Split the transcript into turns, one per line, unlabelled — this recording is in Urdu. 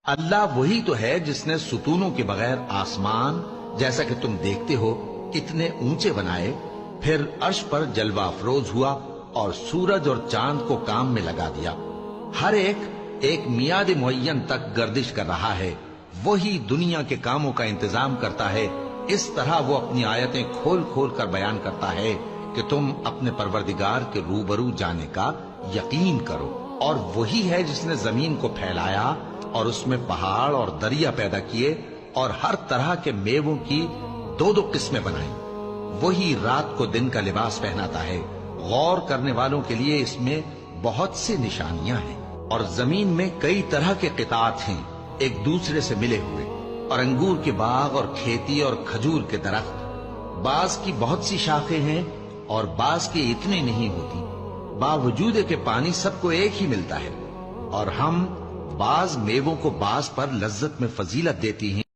اللہ وہی تو ہے جس نے ستونوں کے بغیر آسمان جیسا کہ تم دیکھتے ہو اتنے اونچے بنائے، پھر عرش پر جلوہ افروز ہوا اور سورج اور چاند کو کام میں لگا دیا۔ ہر ایک میعاد معین تک گردش کر رہا ہے۔ وہی دنیا کے کاموں کا انتظام کرتا ہے۔ اس طرح وہ اپنی آیتیں کھول کھول کر بیان کرتا ہے کہ تم اپنے پروردگار کے روبرو جانے کا یقین کرو۔ اور وہی ہے جس نے زمین کو پھیلایا اور اس میں پہاڑ اور دریا پیدا کیے اور ہر طرح کے میووں کی دو دو قسمیں بنائیں۔ وہی رات کو دن کا لباس پہناتا ہے۔ غور کرنے والوں کے لیے اس میں بہت سی نشانیاں ہیں۔ اور زمین میں کئی طرح کے قطعات ہیں ایک دوسرے سے ملے ہوئے، اور انگور کے باغ اور کھیتی اور کھجور کے درخت۔ بعض کی بہت سی شاخیں ہیں اور بعض کی اتنی نہیں ہوتی، باوجود کہ پانی سب کو ایک ہی ملتا ہے۔ اور ہم بعض میووں کو بعض پر لذت میں فضیلت دیتی ہیں۔